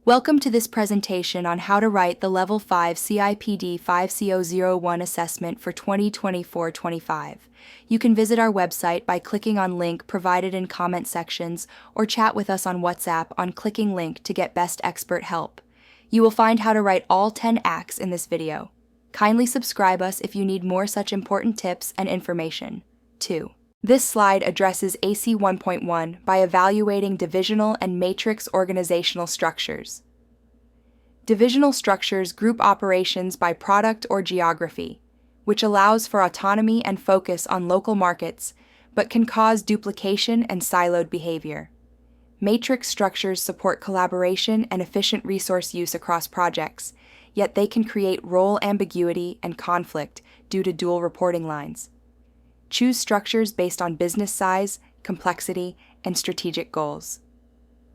Welcome to this presentation on how to write the Level 5 CIPD 5001 assessment for 2024-25. You can visit our website by clicking on link provided in comment sections or chat with us on WhatsApp on clicking link to get best expert help. You will find how to write all 10 acts in this video. Kindly subscribe us if you need more such important tips and information. 2. This slide addresses AC 1.1 by evaluating divisional and matrix organizational structures. Divisional structures group operations by product or geography, which allows for autonomy and focus on local markets, but can cause duplication and siloed behavior. Matrix structures support collaboration and efficient resource use across projects, yet they can create role ambiguity and conflict due to dual reporting lines. Choose structures based on business size, complexity, and strategic goals.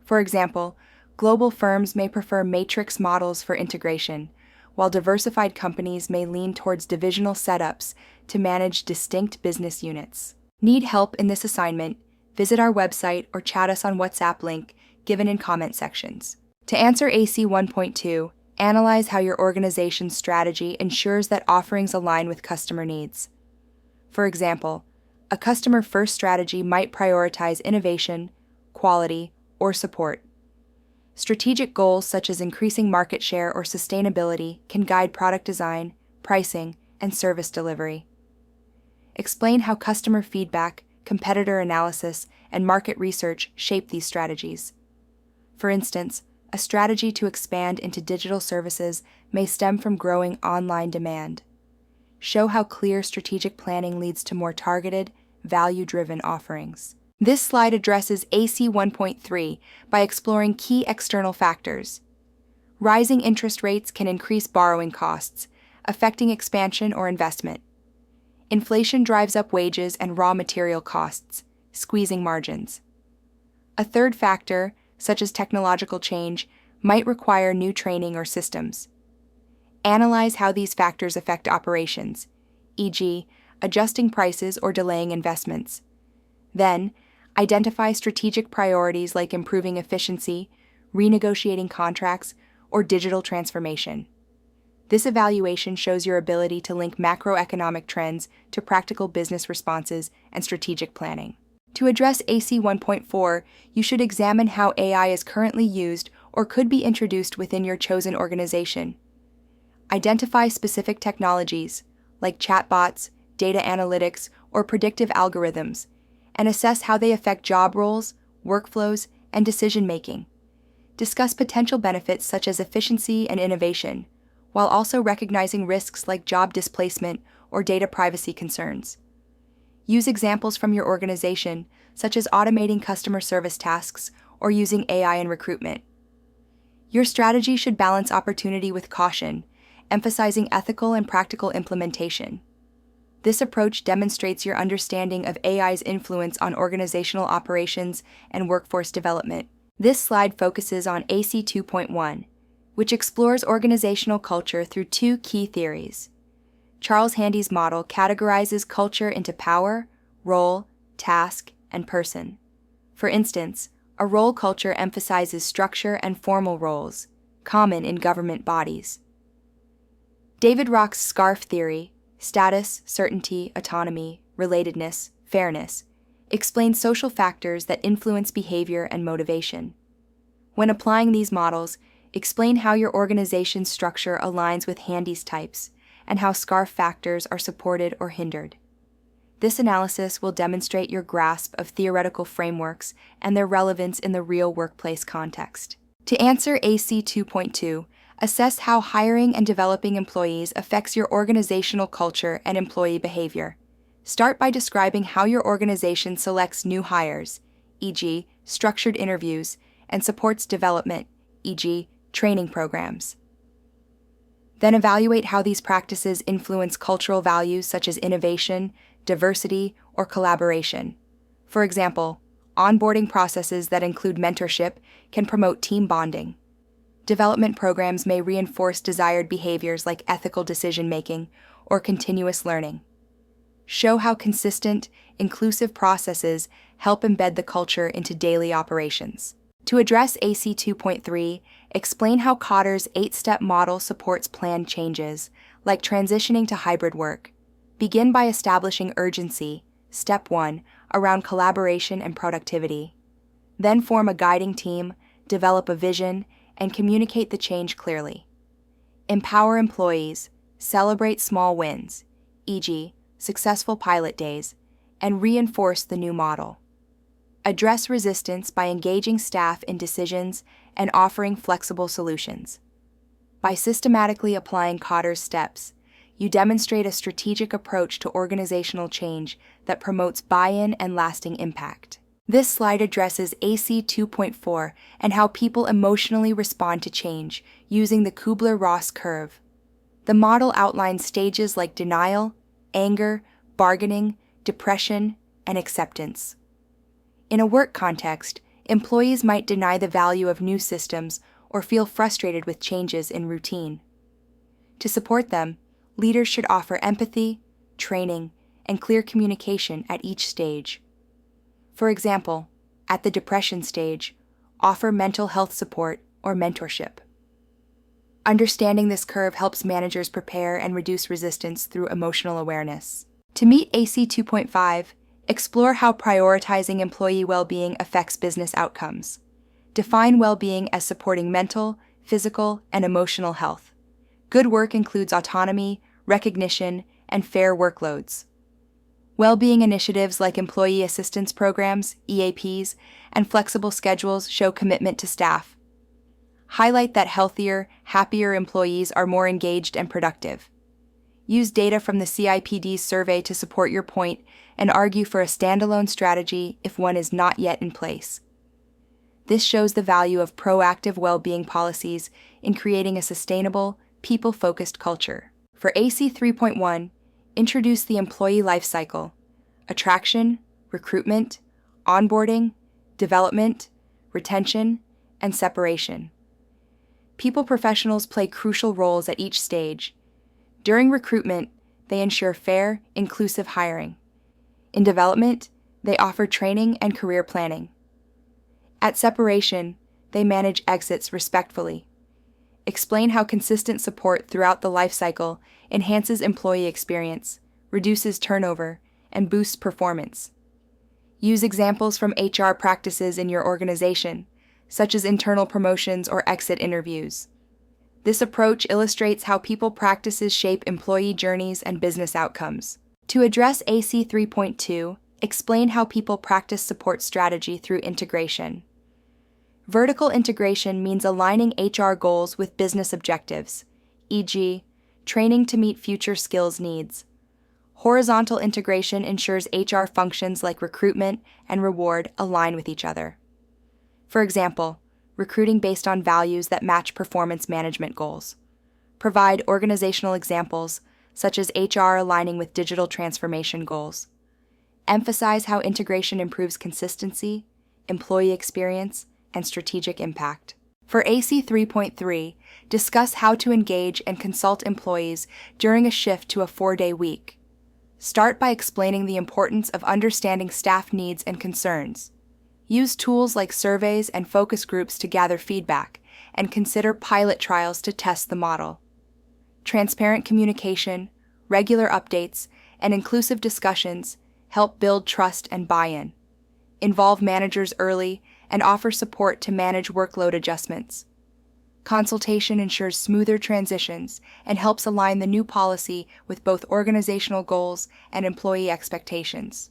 For example, global firms may prefer matrix models for integration, while diversified companies may lean towards divisional setups to manage distinct business units. Need help in this assignment? Visit our website or chat us on WhatsApp link given in comment sections. To answer AC 1.2, analyze how your organization's strategy ensures that offerings align with customer needs. For example, a customer-first strategy might prioritize innovation, quality, or support. Strategic goals such as increasing market share or sustainability can guide product design, pricing, and service delivery. Explain how customer feedback, competitor analysis, and market research shape these strategies. For instance, a strategy to expand into digital services may stem from growing online demand. Show how clear strategic planning leads to more targeted, value-driven offerings. This slide addresses AC 1.3 by exploring key external factors. Rising interest rates can increase borrowing costs, affecting expansion or investment. Inflation drives up wages and raw material costs, squeezing margins. A third factor, such as technological change, might require new training or systems. Analyze how these factors affect operations, e.g., adjusting prices or delaying investments. Then, identify strategic priorities like improving efficiency, renegotiating contracts, or digital transformation. This evaluation shows your ability to link macroeconomic trends to practical business responses and strategic planning. To address AC 1.4, you should examine how AI is currently used or could be introduced within your chosen organization. Identify specific technologies, like chatbots, data analytics, or predictive algorithms, and assess how they affect job roles, workflows, and decision-making. Discuss potential benefits such as efficiency and innovation, while also recognizing risks like job displacement or data privacy concerns. Use examples from your organization, such as automating customer service tasks or using AI in recruitment. Your strategy should balance opportunity with caution, emphasizing ethical and practical implementation. This approach demonstrates your understanding of AI's influence on organizational operations and workforce development. This slide focuses on AC 2.1, which explores organizational culture through two key theories. Charles Handy's model categorizes culture into power, role, task, and person. For instance, a role culture emphasizes structure and formal roles, common in government bodies. David Rock's SCARF theory, status, certainty, autonomy, relatedness, fairness, explains social factors that influence behavior and motivation. When applying these models, explain how your organization's structure aligns with Handy's types and how SCARF factors are supported or hindered. This analysis will demonstrate your grasp of theoretical frameworks and their relevance in the real workplace context. To answer AC 2.2, assess how hiring and developing employees affects your organizational culture and employee behavior. Start by describing how your organization selects new hires, e.g., structured interviews, and supports development, e.g., training programs. Then evaluate how these practices influence cultural values such as innovation, diversity, or collaboration. For example, onboarding processes that include mentorship can promote team bonding. Development programs may reinforce desired behaviors like ethical decision-making or continuous learning. Show how consistent, inclusive processes help embed the culture into daily operations. To address AC 2.3, Explain how Kotter's 8-step model supports planned changes, like transitioning to hybrid work. Begin by establishing urgency, step 1, around collaboration and productivity. Then form a guiding team, develop a vision, and communicate the change clearly. Empower employees, celebrate small wins, e.g., successful pilot days, and reinforce the new model. Address resistance by engaging staff in decisions and offering flexible solutions. By systematically applying Kotter's steps, you demonstrate a strategic approach to organizational change that promotes buy-in and lasting impact. This slide addresses AC 2.4 and how people emotionally respond to change using the Kubler-Ross curve. The model outlines stages like denial, anger, bargaining, depression, and acceptance. In a work context, employees might deny the value of new systems or feel frustrated with changes in routine. To support them, leaders should offer empathy, training, and clear communication at each stage. For example, at the depression stage, offer mental health support or mentorship. Understanding this curve helps managers prepare and reduce resistance through emotional awareness. To meet AC 2.5, explore how prioritizing employee well-being affects business outcomes. Define well-being as supporting mental, physical, and emotional health. Good work includes autonomy, recognition, and fair workloads. Well-being initiatives like employee assistance programs, EAPs, and flexible schedules show commitment to staff. Highlight that healthier, happier employees are more engaged and productive. Use data from the CIPD survey to support your point and argue for a standalone strategy if one is not yet in place. This shows the value of proactive well-being policies in creating a sustainable, people-focused culture. For AC 3.1, introduce the employee life cycle: attraction, recruitment, onboarding, development, retention, and separation. People professionals play crucial roles at each stage. During recruitment, they ensure fair, inclusive hiring. In development, they offer training and career planning. At separation, they manage exits respectfully. Explain how consistent support throughout the life cycle enhances employee experience, reduces turnover, and boosts performance. Use examples from HR practices in your organization, such as internal promotions or exit interviews. This approach illustrates how people practices shape employee journeys and business outcomes. To address AC 3.2, explain how people practice support strategy through integration. Vertical integration means aligning HR goals with business objectives, e.g., training to meet future skills needs. Horizontal integration ensures HR functions like recruitment and reward align with each other. For example, recruiting based on values that match performance management goals. Provide organizational examples, such as HR aligning with digital transformation goals. Emphasize how integration improves consistency, employee experience, and strategic impact. For AC 3.3, discuss how to engage and consult employees during a shift to a 4-day week. Start by explaining the importance of understanding staff needs and concerns. Use tools like surveys and focus groups to gather feedback, and consider pilot trials to test the model. Transparent communication, regular updates, and inclusive discussions help build trust and buy-in. Involve managers early and offer support to manage workload adjustments. Consultation ensures smoother transitions and helps align the new policy with both organizational goals and employee expectations.